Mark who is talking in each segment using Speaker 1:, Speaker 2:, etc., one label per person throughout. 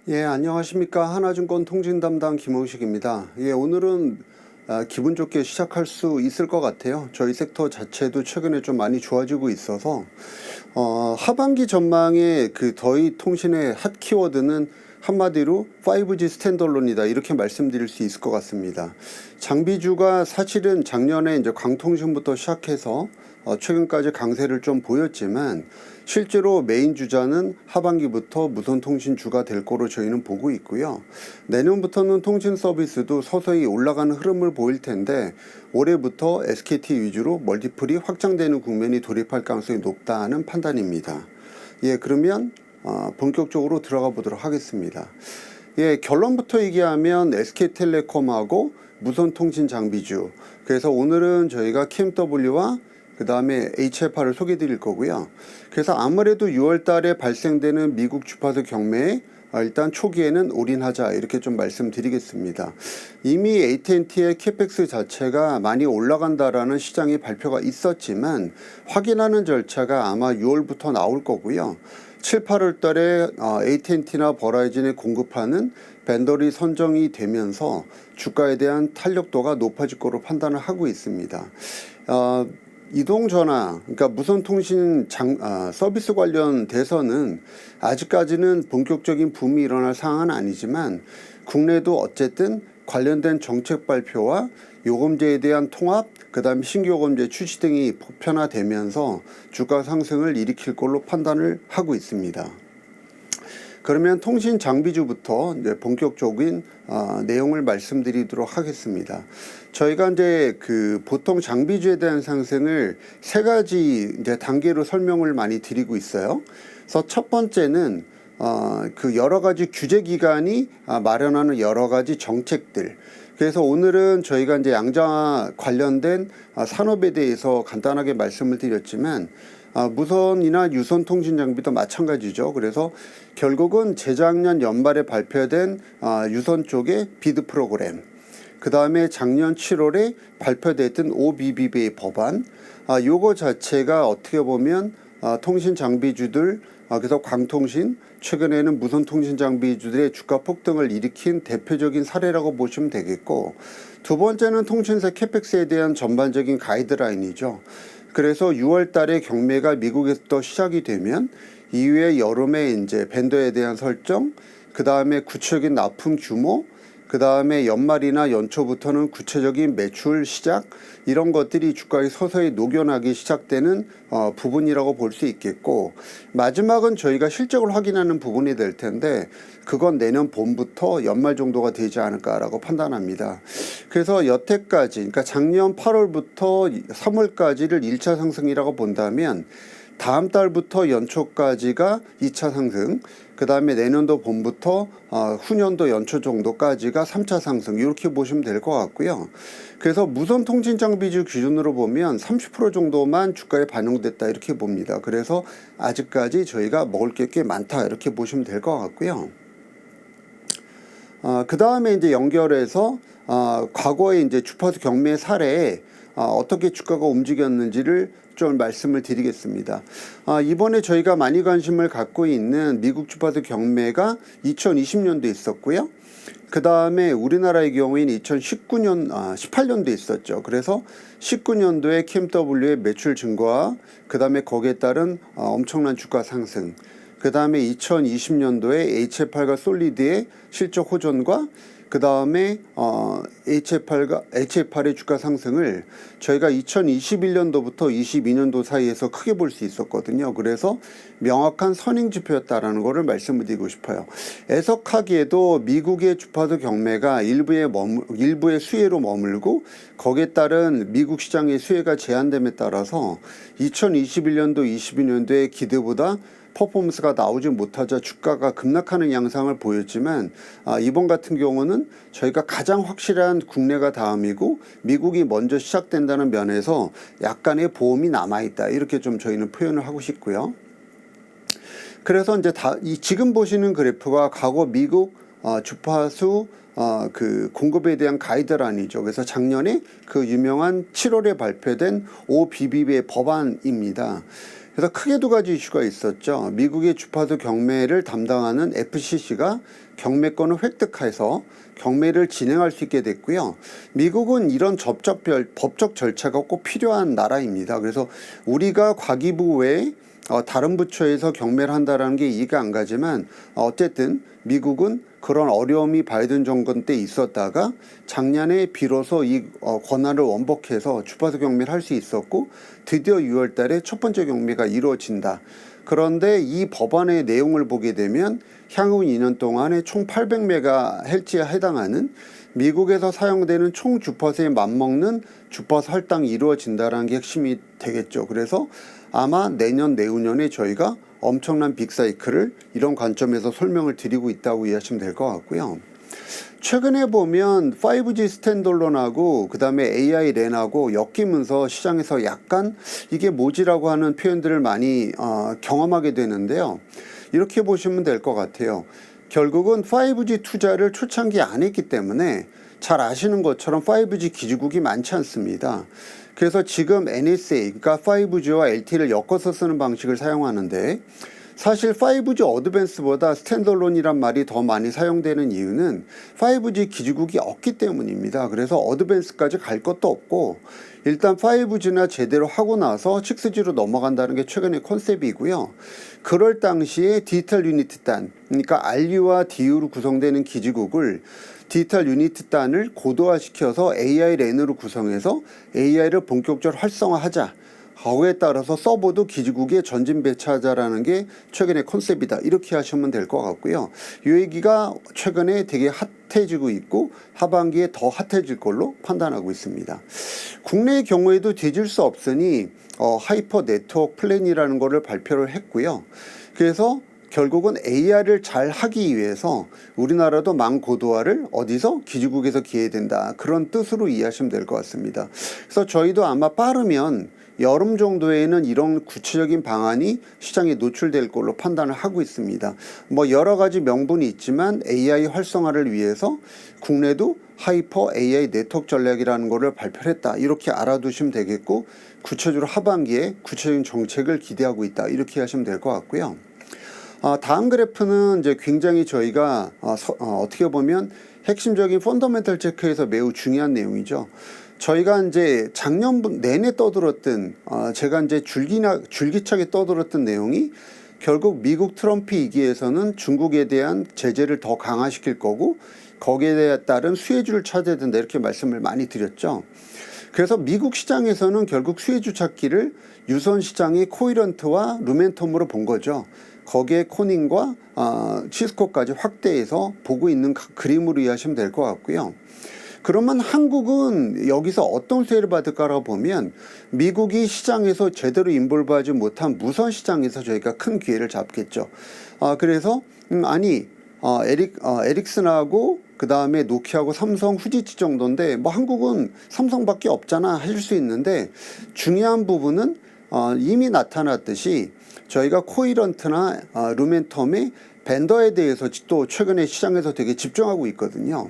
Speaker 1: 예, 안녕하십니까. 하나증권 통진 담당 김홍식입니다. 예, 오늘은 기분 좋게 시작할 수 있을 것 같아요. 저희 섹터 자체도 최근에 좀 많이 좋아지고 있어서 하반기 전망의 그 더이 통신의 핫 키워드는 한마디로 5G 스탠드얼론이다, 이렇게 말씀드릴 수 있을 것 같습니다. 장비주가 사실은 작년에 이제 광통신부터 시작해서 최근까지 강세를 좀 보였지만 실제로 메인 주자는 하반기부터 무선통신주가 될 거로 저희는 보고 있고요. 내년부터는 통신 서비스도 서서히 올라가는 흐름을 보일 텐데 올해부터 SKT 위주로 멀티플이 확장되는 국면이 돌입할 가능성이 높다는 판단입니다. 예, 그러면 본격적으로 들어가 보도록 하겠습니다. 예, 결론부터 얘기하면 SK텔레콤하고 무선통신 장비주, 그래서 오늘은 저희가 KMW와 그 다음에 HFR을 소개해 드릴 거고요. 그래서 아무래도 6월 달에 발생되는 미국 주파수 경매에 일단 초기에는 올인하자, 이렇게 좀 말씀드리겠습니다. 이미 AT&T의 캐펙스 자체가 많이 올라간다라는 시장의 발표가 있었지만 확인하는 절차가 아마 6월부터 나올 거고요. 7, 8월 달에 AT&T나 버라이즌에 공급하는 벤더리 선정이 되면서 주가에 대한 탄력도가 높아질 거로 판단을 하고 있습니다. 이동전화, 그러니까 무선통신 서비스 관련돼서는 아직까지는 본격적인 붐이 일어날 상황은 아니지만 국내도 어쨌든 관련된 정책 발표와 요금제에 대한 통합, 그 다음에 신규 요금제 출시 등이 보편화되면서 주가 상승을 일으킬 걸로 판단을 하고 있습니다. 그러면 통신 장비주부터 이제 본격적인 내용을 말씀드리도록 하겠습니다. 저희가 이제 그 보통 장비주에 대한 상승을 세 가지 이제 단계로 설명을 많이 드리고 있어요. 그래서 첫 번째는 그 여러 가지 규제 기관이 마련하는 여러 가지 정책들. 그래서 오늘은 저희가 이제 양자 관련된 산업에 대해서 간단하게 말씀을 드렸지만 무선이나 유선 통신 장비도 마찬가지죠. 그래서 결국은 재작년 연말에 발표된 유선 쪽의 비드 프로그램, 그 다음에 작년 7월에 발표됐던 OBBB 법안, 요거 자체가 어떻게 보면 통신 장비주들, 그래서 광통신, 최근에는 무선 통신 장비주들의 주가 폭등을 일으킨 대표적인 사례라고 보시면 되겠고, 두 번째는 통신사 캐펙스에 대한 전반적인 가이드라인이죠. 그래서 6월 달에 경매가 미국에서 시작이 되면 이후에 여름에 이제 벤더에 대한 설정, 그 다음에 구체적인 납품 규모, 그 다음에 연말이나 연초부터는 구체적인 매출 시작, 이런 것들이 주가에 서서히 녹여나기 시작되는 부분이라고 볼 수 있겠고, 마지막은 저희가 실적을 확인하는 부분이 될 텐데 그건 내년 봄부터 연말 정도가 되지 않을까라고 판단합니다. 그래서 여태까지, 그러니까 작년 8월부터 3월까지를 1차 상승이라고 본다면 다음 달부터 연초까지가 2차 상승, 그 다음에 내년도 봄부터 후년도 연초 정도까지가 3차 상승, 이렇게 보시면 될 것 같고요. 그래서 무선 통신 장비주 기준으로 보면 30% 정도만 주가에 반영됐다, 이렇게 봅니다. 그래서 아직까지 저희가 먹을 게 꽤 많다, 이렇게 보시면 될 것 같고요. 그 다음에 이제 연결해서 과거에 이제 주파수 경매 사례에 어떻게 주가가 움직였는지를 좀 말씀을 드리겠습니다. 이번에 저희가 많이 관심을 갖고 있는 미국 주파수 경매가 2020년도에 있었고요. 그 다음에 우리나라의 경우에는 18년도에 있었죠. 그래서 19년도에 KMW의 매출 증가와 그 다음에 거기에 따른 엄청난 주가 상승, 그 다음에 2020년도에 HFR과 솔리드의 실적 호전과 그 다음에 HFR의 주가 상승을 저희가 2021년도부터 22년도 사이에서 크게 볼 수 있었거든요. 그래서 명확한 선행 지표였다라는 것을 말씀을 드리고 싶어요. 애석하기에도 미국의 주파수 경매가 일부의 수혜로 머물고 거기에 따른 미국 시장의 수혜가 제한됨에 따라서 2021년도, 22년도의 기대보다 퍼포먼스가 나오지 못하자 주가가 급락하는 양상을 보였지만 이번 같은 경우는 저희가 가장 확실한 국내가 다음이고 미국이 먼저 시작된다는 면에서 약간의 보험이 남아있다, 이렇게 좀 저희는 표현을 하고 싶고요. 그래서 이제 지금 보시는 그래프가 과거 미국 주파수 그 공급에 대한 가이드라인이죠. 그래서 작년에 그 유명한 7월에 발표된 OBBB의 법안입니다. 그래서 크게 두 가지 이슈가 있었죠. 미국의 주파수 경매를 담당하는 FCC가 경매권을 획득해서 경매를 진행할 수 있게 됐고요. 미국은 이런 법적 절차가 꼭 필요한 나라입니다. 그래서 우리가 과기부 외에 다른 부처에서 경매를 한다는 게 이해가 안 가지만 어쨌든 미국은 그런 어려움이 바이든 정권 때 있었다가 작년에 비로소 이 권한을 원복해서 주파수 경매를 할 수 있었고 드디어 6월 달에 첫 번째 경매가 이루어진다. 그런데 이 법안의 내용을 보게 되면 향후 2년 동안에 총 800MHz에 해당하는 미국에서 사용되는 총 주파수에 맞먹는 주파수 할당이 이루어진다는 게 핵심이 되겠죠. 그래서 아마 내년 내후년에 저희가 엄청난 빅사이클을 이런 관점에서 설명을 드리고 있다고 이해하시면 될 것 같고요. 최근에 보면 5G 스탠드얼론하고 그다음에 AI 랜하고 엮이면서 시장에서 약간 이게 뭐지라고 하는 표현들을 많이 경험하게 되는데요. 이렇게 보시면 될 것 같아요. 결국은 5G 투자를 초창기에 안 했기 때문에 잘 아시는 것처럼 5G 기지국이 많지 않습니다. 그래서 지금 NSA, 그러니까 5G와 LTE를 엮어서 쓰는 방식을 사용하는데 사실 5G 어드밴스보다 스탠드얼론이란 말이 더 많이 사용되는 이유는 5G 기지국이 없기 때문입니다. 그래서 어드밴스까지 갈 것도 없고 일단 5G나 제대로 하고 나서 6G로 넘어간다는 게 최근의 컨셉이고요. 그럴 당시에 디지털 유니트 단, 그러니까 RU와 DU로 구성되는 기지국을 디지털 유니트 단을 고도화시켜서 AI 랜으로 구성해서 AI를 본격적으로 활성화하자. 거기에 따라서 서버도 기지국에 전진 배치하자라는 게 최근의 컨셉이다. 이렇게 하시면 될 것 같고요. 이 얘기가 최근에 되게 핫해지고 있고 하반기에 더 핫해질 걸로 판단하고 있습니다. 국내의 경우에도 뒤질 수 없으니 하이퍼 네트워크 플랜이라는 거를 발표를 했고요. 그래서 결국은 AI를 잘 하기 위해서 우리나라도 망고도화를 어디서? 기지국에서 기해야 된다. 그런 뜻으로 이해하시면 될 것 같습니다. 그래서 저희도 아마 빠르면 여름 정도에는 이런 구체적인 방안이 시장에 노출될 걸로 판단을 하고 있습니다. 뭐 여러 가지 명분이 있지만 AI 활성화를 위해서 국내도 하이퍼 AI 네트워크 전략이라는 거를 발표했다. 이렇게 알아두시면 되겠고 구체적으로 하반기에 구체적인 정책을 기대하고 있다. 이렇게 하시면 될 것 같고요. 다음 그래프는 이제 굉장히 저희가 어떻게 보면 핵심적인 펀더멘털 체크에서 매우 중요한 내용이죠. 저희가 이제 작년 내내 떠들었던 제가 이제 줄기차게 떠들었던 내용이 결국 미국 트럼프 이기에서는 중국에 대한 제재를 더 강화시킬 거고 거기에 따른 수혜주를 찾아야 된다 이렇게 말씀을 많이 드렸죠. 그래서 미국 시장에서는 결국 수혜주 찾기를 유선 시장의 코이런트와 루멘텀으로 본 거죠. 거기에 코닝과 시스코까지 확대해서 보고 있는 그림으로 이해하시면 될 것 같고요. 그러면 한국은 여기서 어떤 수혜를 받을까라고 보면 미국이 시장에서 제대로 인볼브하지 못한 무선 시장에서 저희가 큰 기회를 잡겠죠. 그래서 에릭슨하고 그 다음에 노키아하고 삼성, 후지치 정도인데 뭐 한국은 삼성밖에 없잖아 하실 수 있는데 중요한 부분은 이미 나타났듯이 저희가 코이런트나 루멘텀의 벤더에 대해서 또 최근에 시장에서 되게 집중하고 있거든요.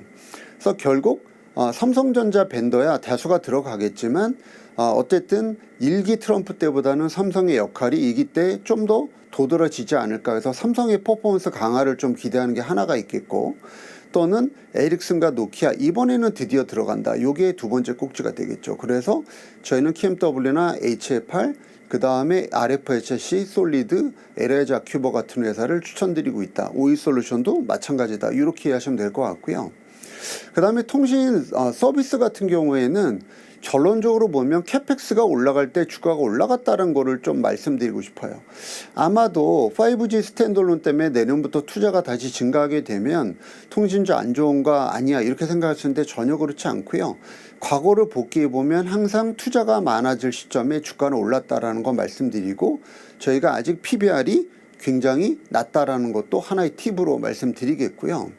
Speaker 1: 그래서 결국 삼성전자 벤더야 다수가 들어가겠지만 어쨌든 1기 트럼프 때보다는 삼성의 역할이 2기 때 좀 더 도드라지지 않을까 해서 삼성의 퍼포먼스 강화를 좀 기대하는 게 하나가 있겠고 또는 에릭슨과 노키아 이번에는 드디어 들어간다. 요게 두 번째 꼭지가 되겠죠. 그래서 저희는 KMW나 HFR 그 다음에 RFHC, 솔리드, LH 아큐버 같은 회사를 추천드리고 있다. 오이솔루션도 마찬가지다. 이렇게 이해하시면 될 것 같고요. 그 다음에 통신 서비스 같은 경우에는 결론적으로 보면 캐펙스가 올라갈 때 주가가 올라갔다는 거를 좀 말씀드리고 싶어요. 아마도 5G 스탠드얼론 때문에 내년부터 투자가 다시 증가하게 되면 통신주 안 좋은 거 아니야 이렇게 생각하시는데 전혀 그렇지 않고요. 과거를 복귀해 보면 항상 투자가 많아질 시점에 주가는 올랐다라는 거 말씀드리고 저희가 아직 PBR이 굉장히 낮다라는 것도 하나의 팁으로 말씀드리겠고요.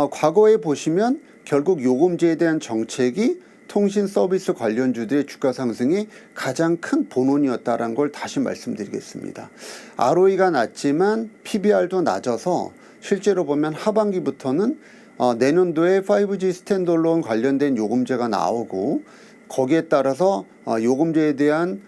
Speaker 1: 과거에 보시면 결국 요금제에 대한 정책이 통신 서비스 관련주들의 주가 상승이 가장 큰 본원이었다는 걸 다시 말씀드리겠습니다. ROE가 낮지만 PBR도 낮아서 실제로 보면 하반기부터는 내년도에 5G 스탠드얼론 관련된 요금제가 나오고 거기에 따라서 요금제에 대한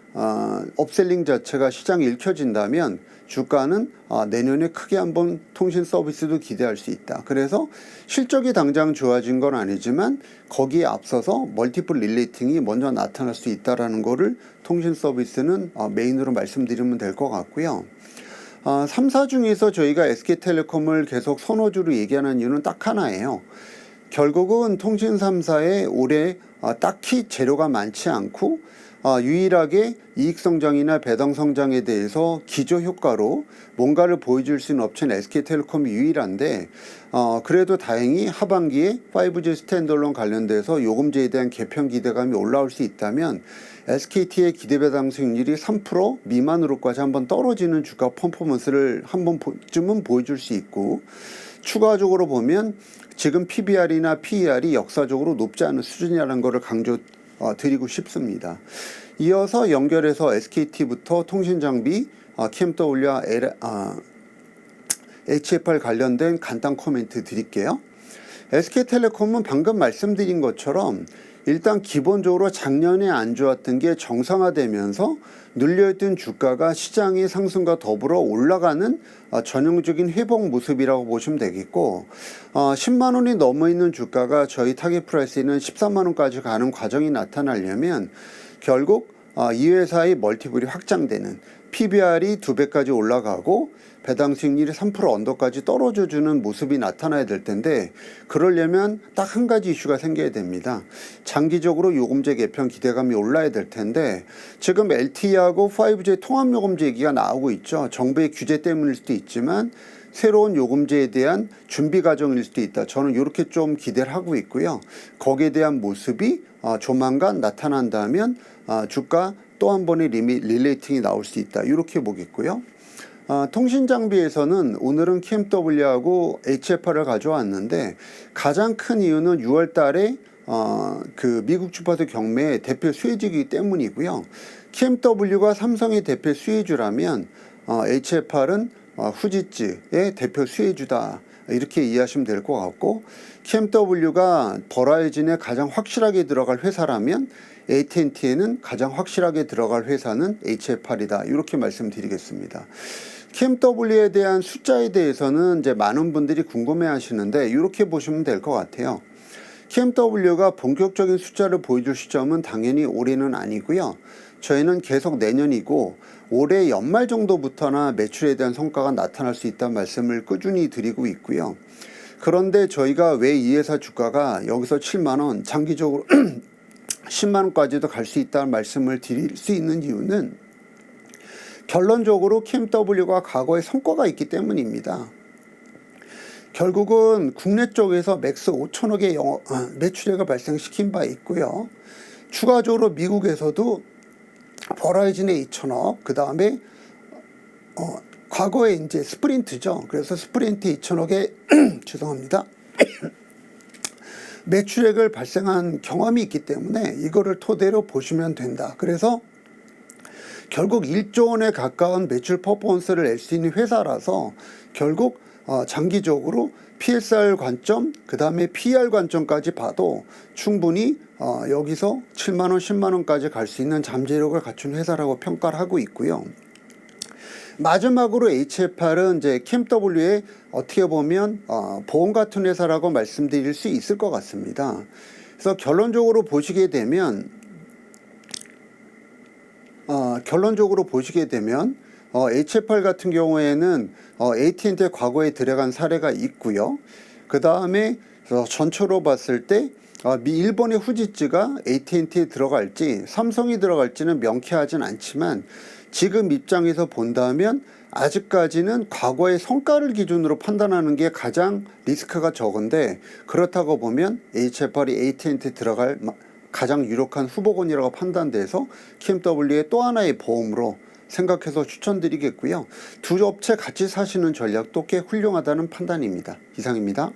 Speaker 1: 업셀링 자체가 시장에 읽혀진다면 주가는 내년에 크게 한번 통신 서비스도 기대할 수 있다. 그래서 실적이 당장 좋아진 건 아니지만 거기에 앞서서 멀티플 릴레이팅이 먼저 나타날 수 있다는 거를 통신 서비스는 메인으로 말씀드리면 될 것 같고요. 3사 중에서 저희가 SK텔레콤을 계속 선호주로 얘기하는 이유는 딱 하나예요. 결국은 통신 3사에 올해 딱히 재료가 많지 않고 유일하게 이익 성장이나 배당 성장에 대해서 기저 효과로 뭔가를 보여줄 수 있는 업체는 SK텔레콤이 유일한데 그래도 다행히 하반기에 5G 스탠드얼론 관련돼서 요금제에 대한 개편 기대감이 올라올 수 있다면 SKT의 기대 배당 수익률이 3% 미만으로까지 한번 떨어지는 주가 퍼포먼스를 한 번쯤은 보여줄 수 있고, 추가적으로 보면 지금 PBR이나 PER이 역사적으로 높지 않은 수준이라는 것을 강조 드리고 싶습니다. 이어서 연결해서 SKT부터 통신장비, KMW와 HFR 관련된 간단 코멘트 드릴게요. SK텔레콤은 방금 말씀드린 것처럼 일단 기본적으로 작년에 안 좋았던 게 정상화되면서 눌려있던 주가가 시장의 상승과 더불어 올라가는 전형적인 회복 모습이라고 보시면 되겠고, 10만 원이 넘어 있는 주가가 저희 타겟 프라이스에는 13만 원까지 가는 과정이 나타나려면 결국 이 회사의 멀티플이 확장되는, PBR이 2배까지 올라가고 배당 수익률이 3% 언더까지 떨어져주는 모습이 나타나야 될 텐데, 그러려면 딱 한 가지 이슈가 생겨야 됩니다. 장기적으로 요금제 개편 기대감이 올라야 될 텐데, 지금 LTE하고 5G 통합요금제 얘기가 나오고 있죠. 정부의 규제 때문일 수도 있지만 새로운 요금제에 대한 준비 과정일 수도 있다. 저는 이렇게 좀 기대를 하고 있고요. 거기에 대한 모습이 조만간 나타난다면 주가 또 한 번의 릴레이팅이 나올 수 있다. 이렇게 보겠고요. 통신장비에서는 오늘은 KMW하고 HFR을 가져왔는데, 가장 큰 이유는 6월 달에 그 미국 주파수 경매의 대표 수혜주이기 때문이고요. KMW가 삼성의 대표 수혜주라면 HFR은 후지츠의 대표 수혜주다. 이렇게 이해하시면 될 것 같고, KMW가 버라이즌에 가장 확실하게 들어갈 회사라면 AT&T에는 가장 확실하게 들어갈 회사는 HFR이다. 이렇게 말씀드리겠습니다. KMW에 대한 숫자에 대해서는 이제 많은 분들이 궁금해 하시는데, 이렇게 보시면 될 것 같아요. KMW가 본격적인 숫자를 보여줄 시점은 당연히 올해는 아니고요. 저희는 계속 내년이고 올해 연말 정도부터나 매출에 대한 성과가 나타날 수 있다는 말씀을 꾸준히 드리고 있고요. 그런데 저희가 왜 이 회사 주가가 여기서 7만 원, 장기적으로 10만 원까지도 갈 수 있다는 말씀을 드릴 수 있는 이유는 결론적으로 KMW가 과거에 성과가 있기 때문입니다. 결국은 국내 쪽에서 맥스 5천억의 매출액을 발생시킨 바 있고요. 추가적으로 미국에서도 버라이즌의 2천억, 그 다음에 과거에 이제 스프린트죠. 그래서 스프린트 2천억의 죄송합니다. 매출액을 발생한 경험이 있기 때문에 이거를 토대로 보시면 된다. 그래서 결국 1조 원에 가까운 매출 퍼포먼스를 낼 수 있는 회사라서 결국 장기적으로 PSR 관점, 그 다음에 PER 관점까지 봐도 충분히 여기서 7만 원, 10만 원까지 갈 수 있는 잠재력을 갖춘 회사라고 평가를 하고 있고요. 마지막으로 HFR은 이제 KMW의 어떻게 보면 보험 같은 회사라고 말씀드릴 수 있을 것 같습니다. 그래서 결론적으로 보시게 되면 HFR 같은 경우에는 AT&T의 과거에 들어간 사례가 있고요. 그 다음에 전체로 봤을 때 일본의 후지츠가 AT&T에 들어갈지 삼성이 들어갈지는 명쾌하진 않지만 지금 입장에서 본다면 아직까지는 과거의 성과를 기준으로 판단하는 게 가장 리스크가 적은데, 그렇다고 보면 HFR이 AT&T에 들어갈 가장 유력한 후보군이라고 판단돼서 KMW의 또 하나의 보험으로 생각해서 추천드리겠고요. 두 업체 같이 사시는 전략도 꽤 훌륭하다는 판단입니다. 이상입니다.